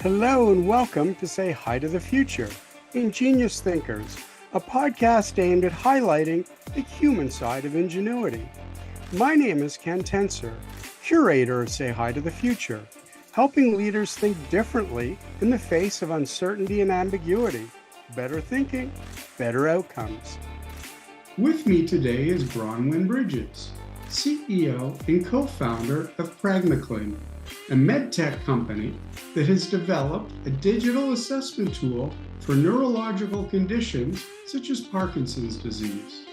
Hello and welcome to Say Hi to the Future, Ingenious Thinkers, a podcast aimed at highlighting the human side of ingenuity. My name is Ken Tencer, curator of Say Hi to the Future, helping leaders think differently in the face of uncertainty and ambiguity. Better thinking, better outcomes. With me today is Bronwyn Bridges, CEO and co-founder of PragmaClin, a medtech company that has developed a digital assessment tool for neurological conditions such as Parkinson's disease.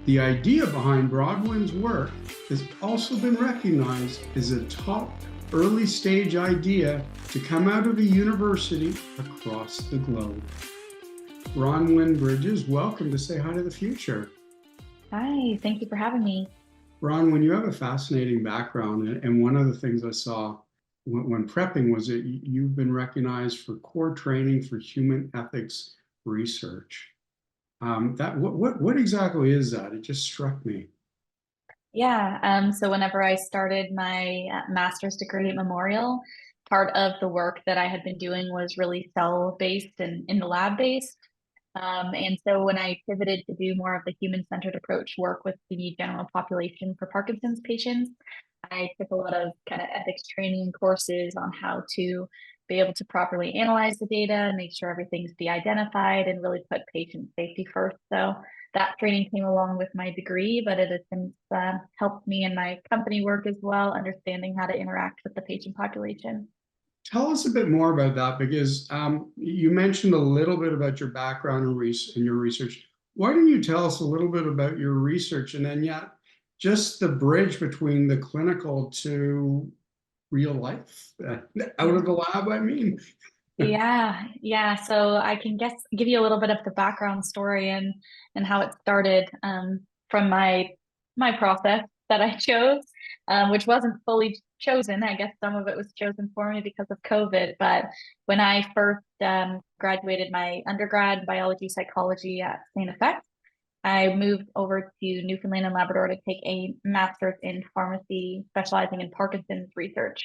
The idea behind Bronwyn's work has also been recognized as a top early stage idea to come out of a university across the globe. Bronwyn Bridges, welcome to Say Hi to the Future. Hi, thank you for having me. Bronwyn, you have a fascinating background, and one of the things I saw when prepping was that you've been recognized for core training for human ethics research. What exactly is that? It just struck me. So whenever I started my master's degree at Memorial, part of the work that I had been doing was really cell-based and in the lab-based. And so when I pivoted to do more of the human-centered approach work with the general population for Parkinson's patients, I took a lot of kind of ethics training courses on how to be able to properly analyze the data, make sure everything's de-identified, and really put patient safety first. So that training came along with my degree, but it has since helped me in my company work as well, understanding how to interact with the patient population. Tell us a bit more about that, because you mentioned a little bit about your background and your research. Why don't you tell us a little bit about your research, and then just the bridge between the clinical to real life, out of the lab, I mean. So I can give you a little bit of the background story and how it started from my process that I chose, which wasn't fully chosen. I guess some of it was chosen for me because of COVID. But when I first graduated my undergrad biology psychology at St. FX, I moved over to Newfoundland and Labrador to take a master's in pharmacy, specializing in Parkinson's research.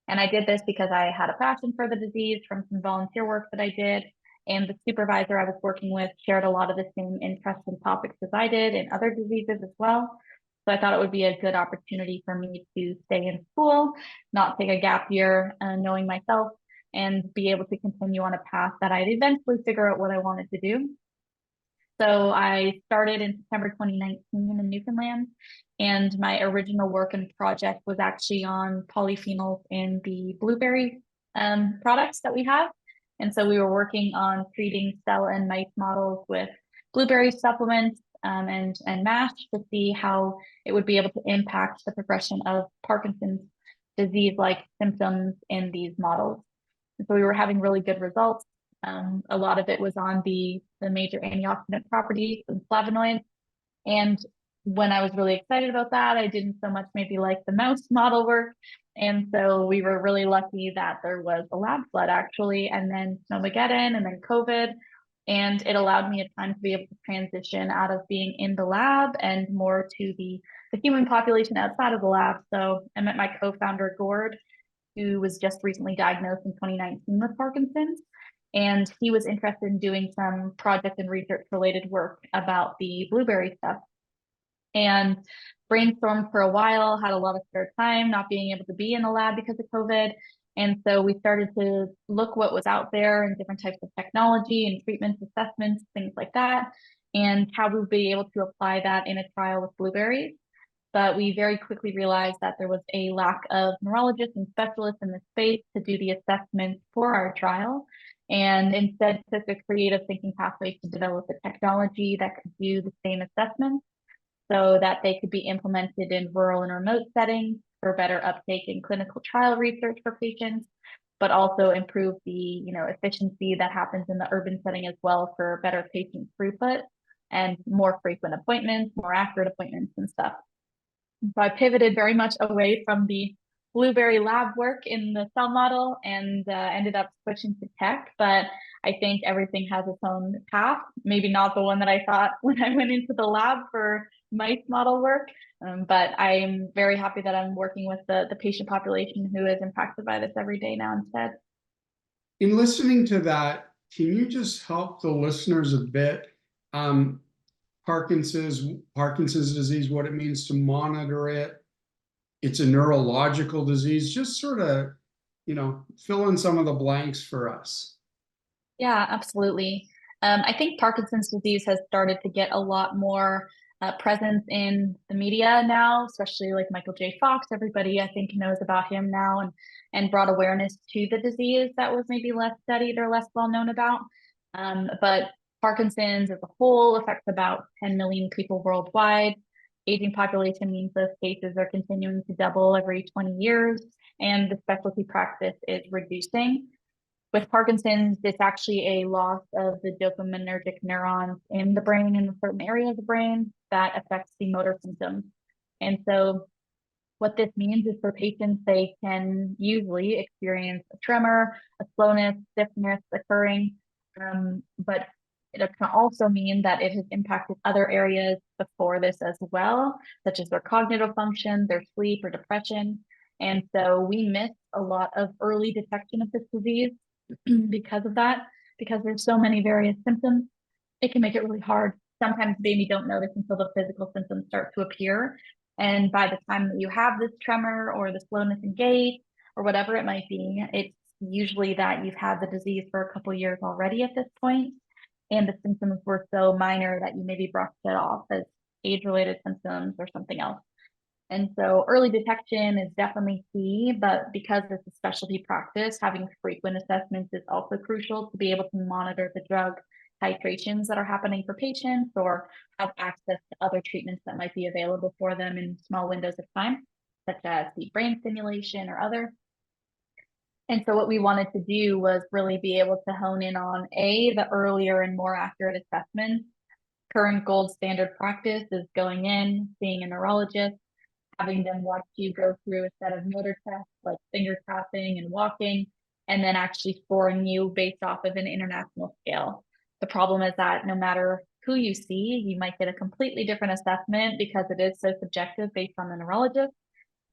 And I did this because I had a passion for the disease from some volunteer work that I did. And the supervisor I was working with shared a lot of the same interests and topics as I did in other diseases as well. So I thought it would be a good opportunity for me to stay in school, not take a gap year, knowing myself, and be able to continue on a path that I'd eventually figure out what I wanted to do. So I started in September 2019 in Newfoundland, and my original work and project was actually on polyphenols in the blueberry products that we have. And so we were working on treating cell and mice models with blueberry supplements and MASH to see how it would be able to impact the progression of Parkinson's disease-like symptoms in these models. And so we were having really good results. A lot of it was on the major antioxidant properties and flavonoids. And when I was really excited about that, I didn't so much maybe like the mouse model work. And so we were really lucky that there was a lab flood actually, and then Snowmageddon, and then COVID. And it allowed me a time to be able to transition out of being in the lab and more to the human population outside of the lab. So I met my co-founder, Gord, who was just recently diagnosed in 2019 with Parkinson's. And he was interested in doing some project and research related work about the blueberry stuff. And brainstormed for a while, had a lot of spare time, not being able to be in the lab because of COVID. And so we started to look what was out there and different types of technology and treatments, assessments, things like that, and how we would be able to apply that in a trial with blueberries. But we very quickly realized that there was a lack of neurologists and specialists in the space to do the assessments for our trial, and instead took a creative thinking pathway to develop a technology that could do the same assessments so that they could be implemented in rural and remote settings for better uptake in clinical trial research for patients, but also improve the efficiency that happens in the urban setting as well for better patient throughput and more frequent appointments, more accurate appointments and stuff. So I pivoted very much away from the blueberry lab work in the cell model and ended up switching to tech. But I think everything has its own path, maybe not the one that I thought when I went into the lab for mice model work. But I'm very happy that I'm working with the patient population who is impacted by this every day now instead. In listening to that, can you just help the listeners a bit? Um, Parkinson's disease, what it means to monitor it. It's a neurological disease. Just sort of, fill in some of the blanks for us. Yeah, absolutely. I think Parkinson's disease has started to get a lot more presence in the media now, especially like Michael J. Fox. Everybody, I think, knows about him now and brought awareness to the disease that was maybe less studied or less well known about. But Parkinson's as a whole affects about 10 million people worldwide. Aging population means those cases are continuing to double every 20 years, and the specialty practice is reducing. With Parkinson's, it's actually a loss of the dopaminergic neurons in the brain, in a certain area of the brain that affects the motor symptoms. And so what this means is for patients, they can usually experience a tremor, a slowness, stiffness occurring, but it can also mean that it has impacted other areas before this as well, such as their cognitive function, their sleep, or depression. And so we miss a lot of early detection of this disease because of that, because there's so many various symptoms. It can make it really hard. Sometimes maybe don't notice until the physical symptoms start to appear. And by the time that you have this tremor or the slowness in gait or whatever it might be, it's usually that you've had the disease for a couple years already at this point, and the symptoms were so minor that you maybe brushed it off as age-related symptoms or something else. And so early detection is definitely key, but because it's a specialty practice, having frequent assessments is also crucial to be able to monitor the drug titrations that are happening for patients or have access to other treatments that might be available for them in small windows of time, such as deep brain stimulation or other. And so what we wanted to do was really be able to hone in on the earlier and more accurate assessments. Current gold standard practice is going in, seeing a neurologist, having them watch you go through a set of motor tests like finger tapping and walking, and then actually scoring you based off of an international scale. The problem is that no matter who you see, you might get a completely different assessment because it is so subjective based on the neurologist.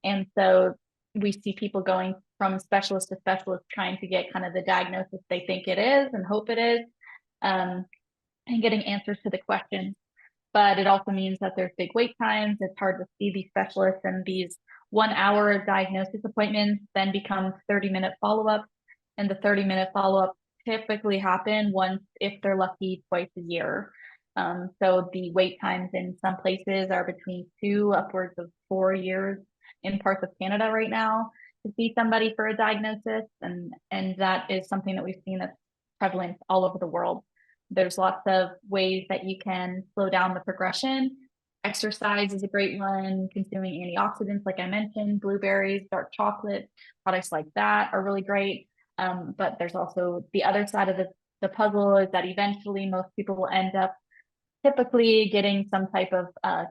And so we see people going from specialist to specialist trying to get kind of the diagnosis they think it is and hope it is, and getting answers to the questions. But it also means that there's big wait times. It's hard to see these specialists, and these 1 hour diagnosis appointments then become 30-minute follow-up. And the 30-minute follow-up typically happen once, if they're lucky, twice a year. So the wait times in some places are between 2 upwards of 4 years in parts of Canada right now to see somebody for a diagnosis. And that is something that we've seen that's prevalent all over the world. There's lots of ways that you can slow down the progression. Exercise is a great one. Consuming antioxidants, like I mentioned, blueberries, dark chocolate, products like that are really great. But there's also the other side of the puzzle is that eventually most people will end up typically getting some type of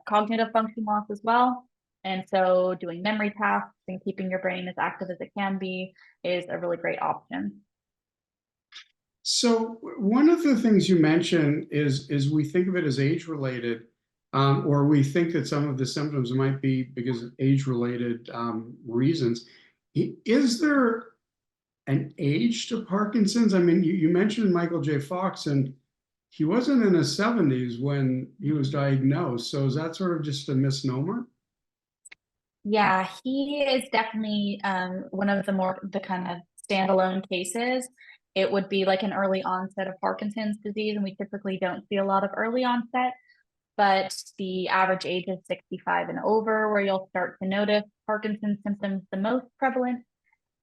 cognitive function loss as well. And so doing memory tasks and keeping your brain as active as it can be is a really great option. So one of the things you mentioned is we think of it as age-related, or we think that some of the symptoms might be because of age-related reasons. Is there an age to Parkinson's? I mean, you mentioned Michael J. Fox, and he wasn't in his 70s when he was diagnosed. So is that sort of just a misnomer? Yeah, he is definitely one of the kind of standalone cases. It would be like an early onset of Parkinson's disease, and we typically don't see a lot of early onset, but the average age is 65 and over, where you'll start to notice Parkinson's symptoms the most prevalent.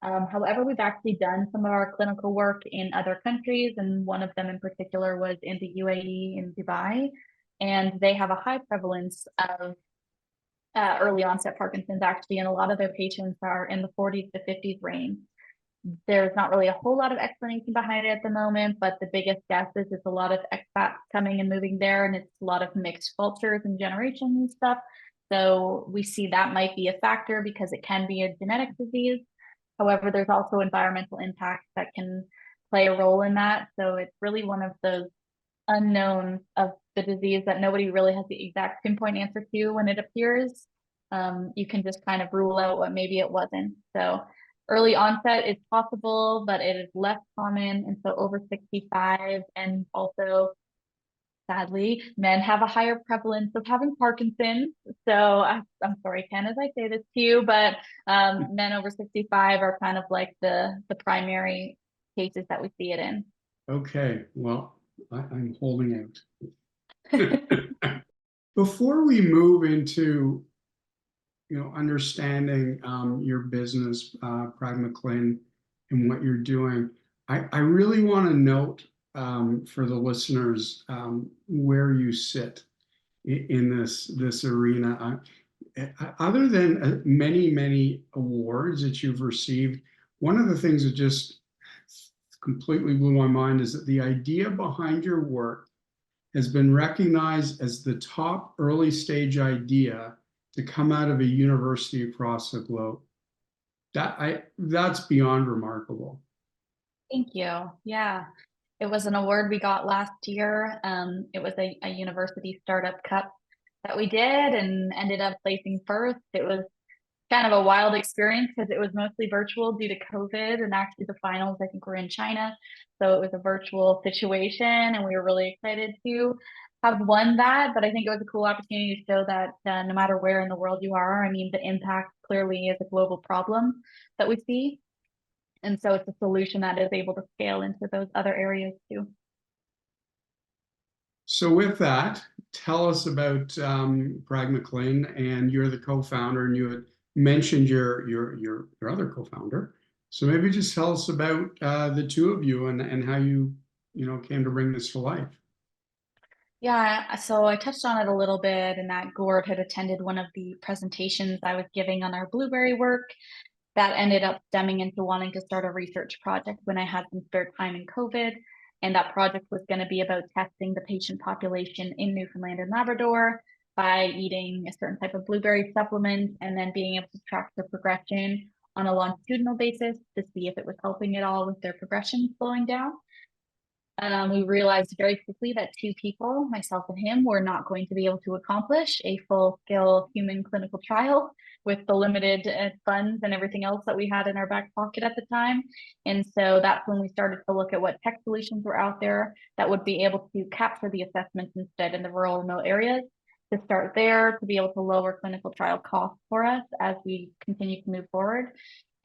However, we've actually done some of our clinical work in other countries, and one of them in particular was in the UAE in Dubai, and they have a high prevalence of early onset Parkinson's actually, and a lot of their patients are in the 40s to 50s range. There's not really a whole lot of explanation behind it at the moment, but the biggest guess is it's a lot of expats coming and moving there, and it's a lot of mixed cultures and generations and stuff. So we see that might be a factor because it can be a genetic disease. However, there's also environmental impacts that can play a role in that. So it's really one of those unknowns of the disease that nobody really has the exact pinpoint answer to when it appears. You can just kind of rule out what maybe it wasn't. So early onset is possible, but it is less common. And so over 65, and also sadly, men have a higher prevalence of having Parkinson. So I'm sorry, Ken, as I say this to you, but men over 65 are kind of like the primary cases that we see it in. Okay, well, I'm holding out. Before we move into understanding your business, PragmaClin, and what you're doing, I really want to note for the listeners where you sit in this arena. Other than many awards that you've received, one of the things that just completely blew my mind is that the idea behind your work has been recognized as the top early stage idea to come out of a university across the globe. That's beyond remarkable. Thank you. Yeah, it was an award we got last year. It was a university startup cup that we did and ended up placing first. It was kind of a wild experience because it was mostly virtual due to COVID, and actually the finals I think were in China, so it was a virtual situation, and we were really excited to have won that. But I think it was a cool opportunity to show that no matter where in the world you are, I mean, the impact clearly is a global problem that we see, and so it's a solution that is able to scale into those other areas too. So with that, tell us about PragmaClin, and you're the co-founder, and you had mentioned your other co-founder. So maybe just tell us about the two of you and how you came to bring this to life. Yeah, so I touched on it a little bit, and that Gord had attended one of the presentations I was giving on our blueberry work that ended up stemming into wanting to start a research project when I had some spare time in COVID. And that project was going to be about testing the patient population in Newfoundland and Labrador by eating a certain type of blueberry supplement and then being able to track their progression on a longitudinal basis to see if it was helping at all with their progression slowing down. We realized very quickly that two people, myself and him, were not going to be able to accomplish a full-scale human clinical trial with the limited funds and everything else that we had in our back pocket at the time. And so that's when we started to look at what tech solutions were out there that would be able to capture the assessments instead in the rural remote areas, to start there, to be able to lower clinical trial costs for us as we continue to move forward.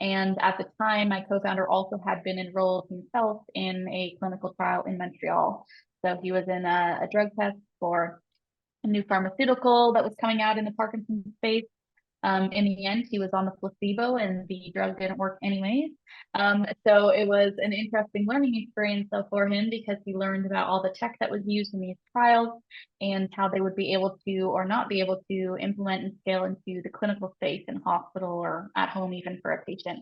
And at the time, my co-founder also had been enrolled himself in a clinical trial in Montreal. So he was in a drug test for a new pharmaceutical that was coming out in the Parkinson space. In the end, he was on the placebo and the drug didn't work anyways. So it was an interesting learning experience though for him, because he learned about all the tech that was used in these trials and how they would be able to or not be able to implement and scale into the clinical space in hospital or at home even for a patient.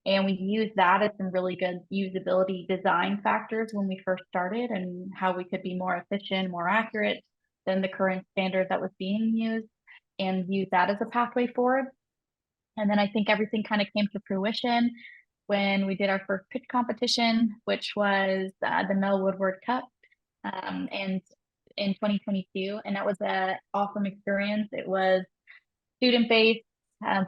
And we used that as some really good usability design factors when we first started, and how we could be more efficient, more accurate than the current standard that was being used, and use that as a pathway forward. And then I think everything kind of came to fruition when we did our first pitch competition, which was the Mel Woodward Cup, and in 2022. And that was an awesome experience. It was student-based,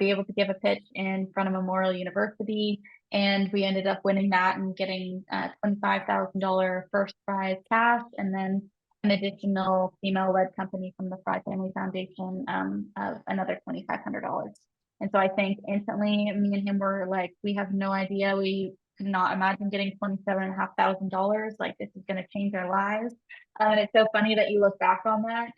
be able to give a pitch in front of Memorial University. And we ended up winning that and getting $25,000 first prize cash, and then an additional female-led company from the Fry Family Foundation of another $2,500. And so I think instantly me and him were like, we have no idea. We could not imagine getting $27,500. Like, this is going to change our lives. And it's so funny that you look back on that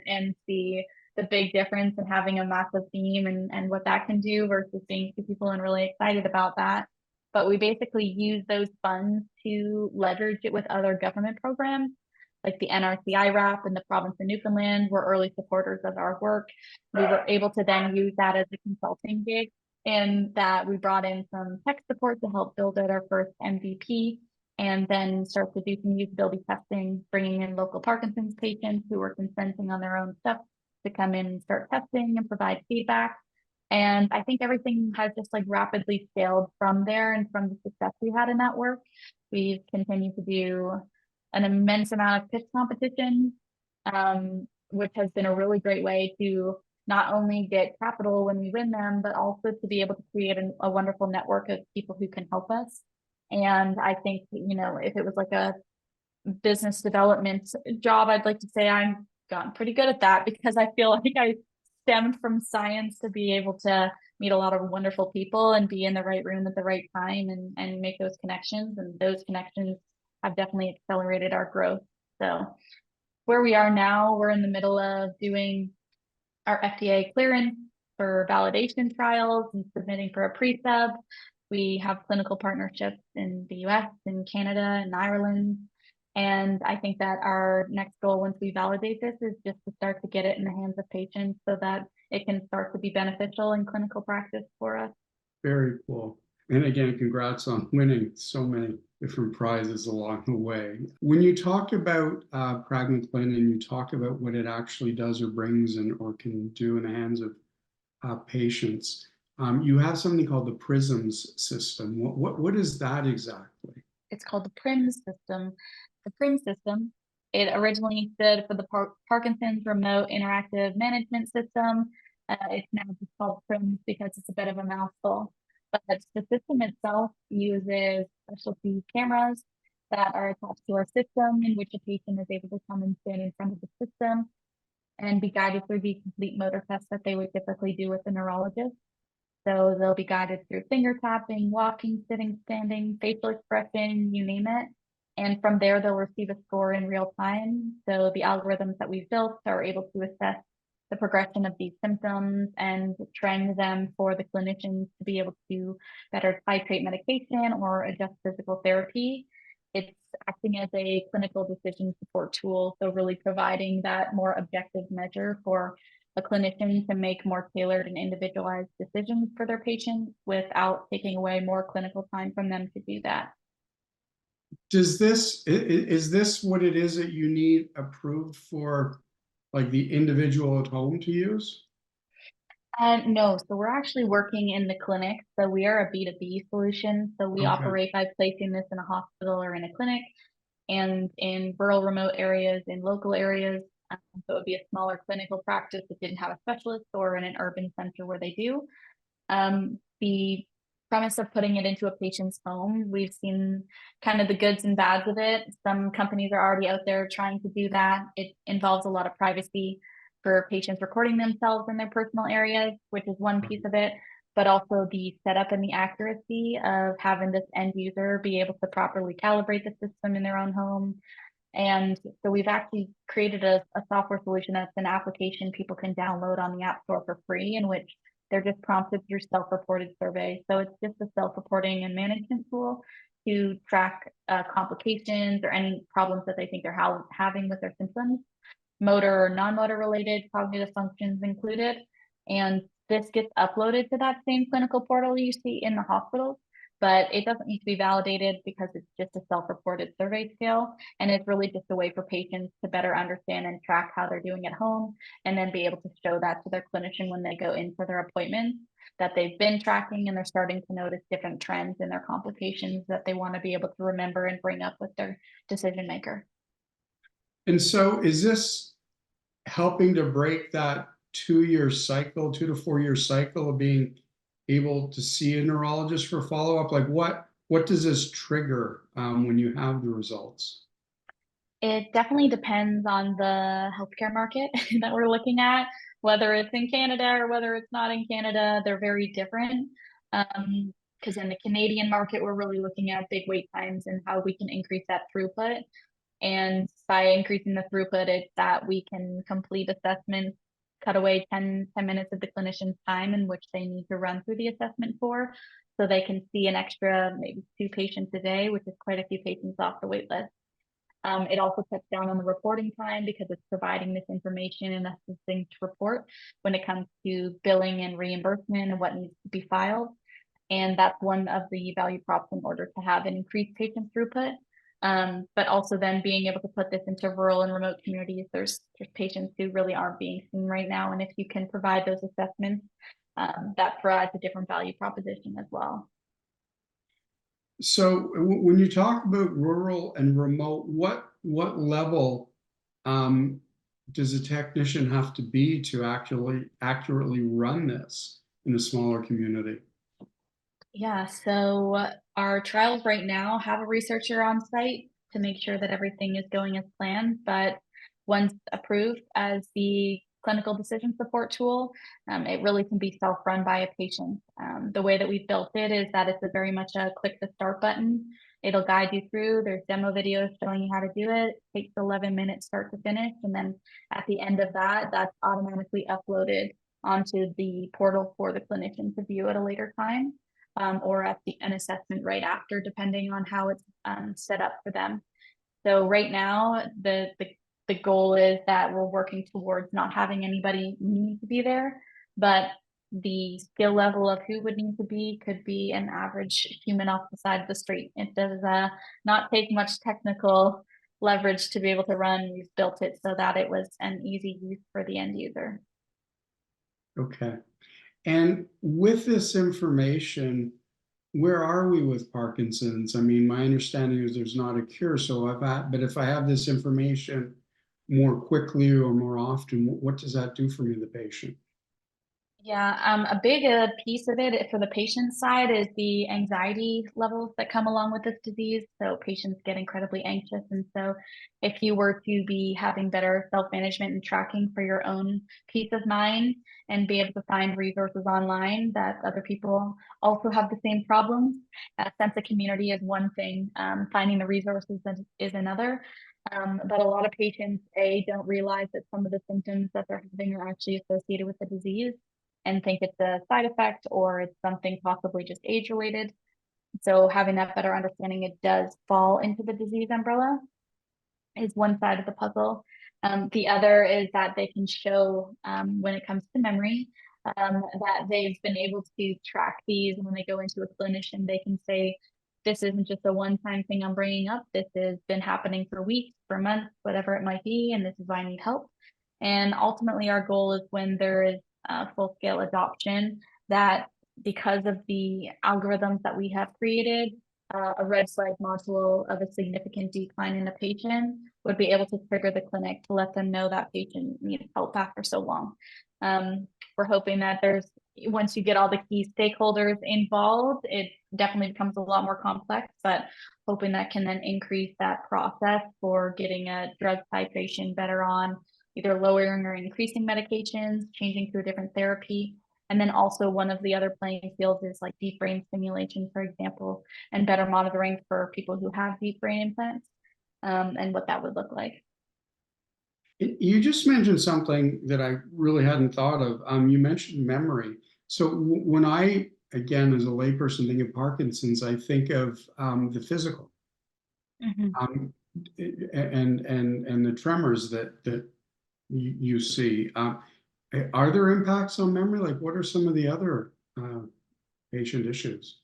and see the big difference in having a massive theme and what that can do versus being two people and really excited about that. But we basically use those funds to leverage it with other government programs, like the NRCI RAP and the province of Newfoundland were early supporters of our work. We were able to then use that as a consulting gig, and that we brought in some tech support to help build out our first MVP, and then start to do some usability testing, bringing in local Parkinson's patients who were consenting on their own stuff to come in and start testing and provide feedback. And I think everything has just like rapidly scaled from there, and from the success we had in that work, we've continued to do an immense amount of pitch competitions, which has been a really great way to not only get capital when we win them, but also to be able to create a wonderful network of people who can help us. And I think, if it was like a business development job, I'd like to say I'm gotten pretty good at that, because I feel like I stemmed from science to be able to meet a lot of wonderful people and be in the right room at the right time and make those connections. And those connections have definitely accelerated our growth. So where we are now, we're in the middle of doing our FDA clearance for validation trials and submitting for a pre-sub. We have clinical partnerships in the US and Canada and Ireland. And I think that our next goal, once we validate this, is just to start to get it in the hands of patients so that it can start to be beneficial in clinical practice for us. Very cool. And again, congrats on winning so many different prizes along the way. When you talk about PragmaClin and you talk about what it actually does or brings or can do in the hands of patients, you have something called the PRISMS system. What is that exactly? It's called the PRIMS system. The PRIMS system, it originally stood for the Parkinson's Remote Interactive Management System. It's now just called PRIMS because it's a bit of a mouthful. But the system itself uses specialty cameras that are attached to our system, in which a patient is able to come and stand in front of the system and be guided through the complete motor test that they would typically do with a neurologist. So they'll be guided through finger tapping, walking, sitting, standing, facial expression, you name it. And from there, they'll receive a score in real time. So the algorithms that we've built are able to assess the progression of these symptoms and trend them for the clinicians to be able to better titrate medication or adjust physical therapy. It's acting as a clinical decision support tool, so really providing that more objective measure for a clinician to make more tailored and individualized decisions for their patients without taking away more clinical time from them to do that. Is this what it is that you need approved for, like, the individual at home to use? No, so we're actually working in the clinic. So we are a B2B solution. So we operate by placing this in a hospital or in a clinic, and in rural, remote areas, in local areas. So it would be a smaller clinical practice that didn't have a specialist, or in an urban center where they do. The premise of putting it into a patient's home, we've seen kind of the goods and bads of it. Some companies are already out there trying to do that. It involves a lot of privacy for patients recording themselves in their personal areas, which is one piece of it, but also the setup and the accuracy of having this end user be able to properly calibrate the system in their own home. And so we've actually created a software solution that's an application people can download on the App Store for free, in which they're just prompted through self-reported surveys. So it's just a self-reporting and management tool to track complications or any problems that they think they're having with their symptoms, motor or non-motor related, cognitive functions included. And this gets uploaded to that same clinical portal you see in the hospitals, but it doesn't need to be validated because it's just a self-reported survey scale. And it's really just a way for patients to better understand and track how they're doing at home, and then be able to show that to their clinician when they go in for their appointments, that they've been tracking and they're starting to notice different trends in their complications that they want to be able to remember and bring up with their decision maker. And so is this helping to break that 2-year cycle, 2 to 4 year cycle of being able to see a neurologist for follow-up? Like, what does this trigger when you have the results? It definitely depends on the healthcare market that we're looking at, whether it's in Canada or whether it's not in Canada. They're very different. Because in the Canadian market, we're really looking at big wait times and how we can increase that throughput. And by increasing the throughput, it's that we can complete assessments, cut away 10 minutes of the clinician's time in which they need to run through the assessment for, so they can see an extra maybe 2 patients a day, which is quite a few patients off the wait list. It also cuts down on the reporting time because it's providing this information and assisting to report when it comes to billing and reimbursement and what needs to be filed. And that's one of the value props in order to have an increased patient throughput. But also then being able to put this into rural and remote communities. There's patients who really aren't being seen right now. And if you can provide those assessments, that provides a different value proposition as well. So when you talk about rural and remote, what level does a technician have to be to actually accurately run this in a smaller community? Yeah, so our trials right now have a researcher on site to make sure that everything is going as planned, but once approved as the clinical decision support tool, it really can be self-run by a patient. The way that we've built it is that it's very much a click the start button. It'll guide you through. There's demo videos showing you how to do it. It takes 11 minutes start to finish. And then at the end of that, that's automatically uploaded onto the portal for the clinician to view at a later time. Or at an assessment right after, depending on how it's set up for them. So right now, the goal is that we're working towards not having anybody need to be there, but the skill level of who would need to be could be an average human off the side of the street. It does not take much technical leverage to be able to run. We've built it so that it was an easy use for the end user. Okay. And with this information, where are we with Parkinson's? I mean, my understanding is there's not a cure. But if I have this information more quickly or more often, what does that do for me, the patient? Yeah, a big piece of it for the patient side is the anxiety levels that come along with this disease. So patients get incredibly anxious. And so if you were to be having better self-management and tracking for your own peace of mind and be able to find resources online that other people also have the same problems, a sense of community is one thing, finding the resources is another. But a lot of patients, don't realize that some of the symptoms that they're having are actually associated with the disease and think it's a side effect or it's something possibly just age related. So having that better understanding, it does fall into the disease umbrella, is one side of the puzzle. The other is that they can show when it comes to memory that they've been able to track these. When they go into a clinician, they can say, this isn't just a one-time thing I'm bringing up. This has been happening for weeks, for months, whatever it might be, and this is why I need help. And ultimately, our goal is when there is full-scale adoption, that because of the algorithms that we have created, a red flag module of a significant decline in a patient would be able to trigger the clinic to let them know that patient needs help after so long. We're hoping that once you get all the key stakeholders involved, it definitely becomes a lot more complex, but hoping that can then increase that process for getting a drug titration better on either lowering or increasing medications, changing to a different therapy. And then also one of the other playing fields is like deep brain stimulation, for example, and better monitoring for people who have deep brain implants, and what that would look like. You just mentioned something that I really hadn't thought of. You mentioned memory. So when I, again, as a layperson, think of Parkinson's, I think of the physical, Mm-hmm. and the tremors that you see. Are there impacts on memory? Like, what are some of the other patient issues?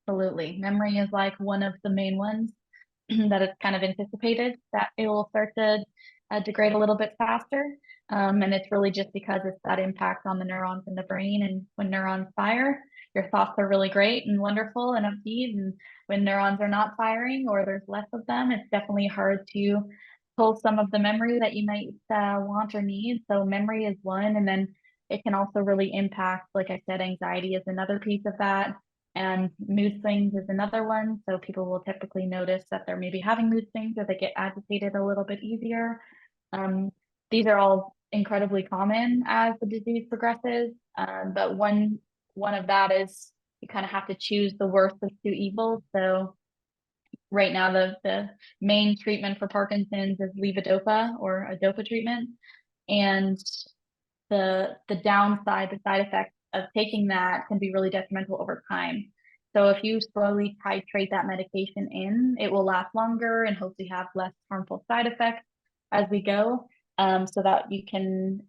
Absolutely. Memory is like one of the main ones that it's kind of anticipated that it will start to degrade a little bit faster. And it's really just because it's that impact on the neurons in the brain. And when neurons fire, your thoughts are really great and wonderful and upbeat. And when neurons are not firing or there's less of them, it's definitely hard to pull some of the memory that you might want or need. So memory is one. And then it can also really impact, like I said, anxiety is another piece of that. And mood swings is another one. So people will typically notice that they're maybe having mood swings or they get agitated a little bit easier. Um, these are all incredibly common as the disease progresses. But one of that is you kind of have to choose the worst of two evils. So right now, the main treatment for Parkinson's is levodopa or a dopa treatment. And the downside, the side effects of taking that can be really detrimental over time. So if you slowly titrate that medication in, it will last longer and hopefully have less harmful side effects as we go, so that you can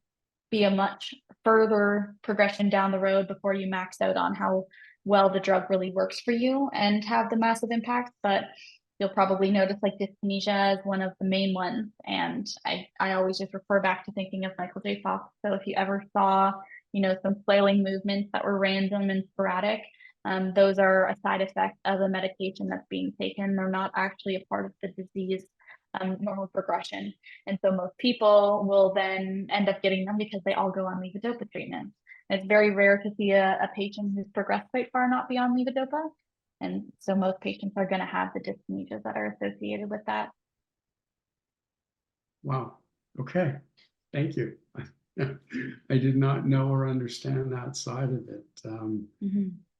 be a much further progression down the road before you max out on how well the drug really works for you and have the massive impact. But you'll probably notice like dyskinesia is one of the main ones. And I always just refer back to thinking of Michael J. Fox. So if you ever saw, some flailing movements that were random and sporadic, those are a side effect of a medication that's being taken. They're not actually a part of the disease normal progression. And so most people will then end up getting them because they all go on levodopa treatment. It's very rare to see a patient who's progressed quite far not be on levodopa. And so most patients are going to have the dyskinesias that are associated with that. Wow. Okay. Thank you. I did not know or understand that side of it.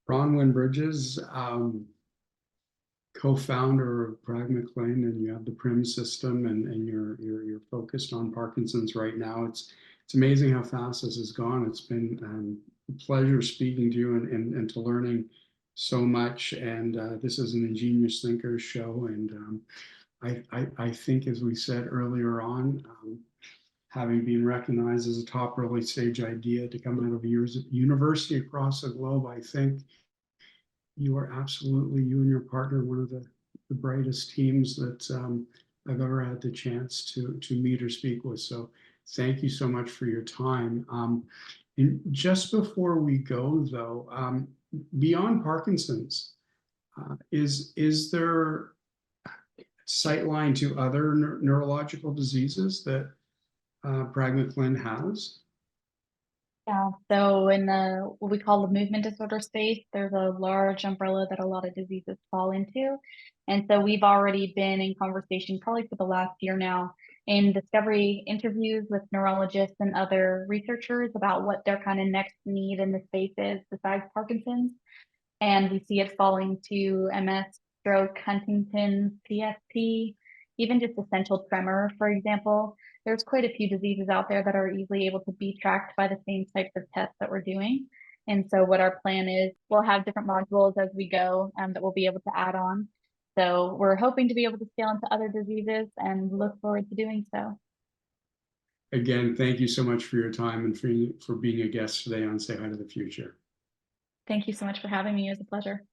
Bronwyn Bridges, co-founder of PragmaClin, and you have the PRIM system, and you're focused on Parkinson's right now. It's amazing how fast this has gone. It's been a pleasure speaking to you and to learning so much. And this is an Ingenious Thinkers show, and I think, as we said earlier on, having been recognized as a top early stage idea to come out of a university across the globe, I think you are absolutely, you and your partner, one of the brightest teams that I've ever had the chance to meet or speak with. So thank you so much for your time. And just before we go, though, beyond Parkinson's, is there sightline to other neurological diseases that PragmaClin has? Yeah, so in the what we call the movement disorder space, there's a large umbrella that a lot of diseases fall into. And so we've already been in conversation probably for the last year now in discovery interviews with neurologists and other researchers about what their kind of next need in the space is besides Parkinson's. And we see it falling to MS, stroke, Huntington's, PSP, even just essential tremor, for example. There's quite a few diseases out there that are easily able to be tracked by the same types of tests that we're doing. And so what our plan is, we'll have different modules as we go that we'll be able to add on. So we're hoping to be able to scale into other diseases and look forward to doing so. Again, thank you so much for your time and for being a guest today on Say Hi to the Future. Thank you so much for having me. It was a pleasure.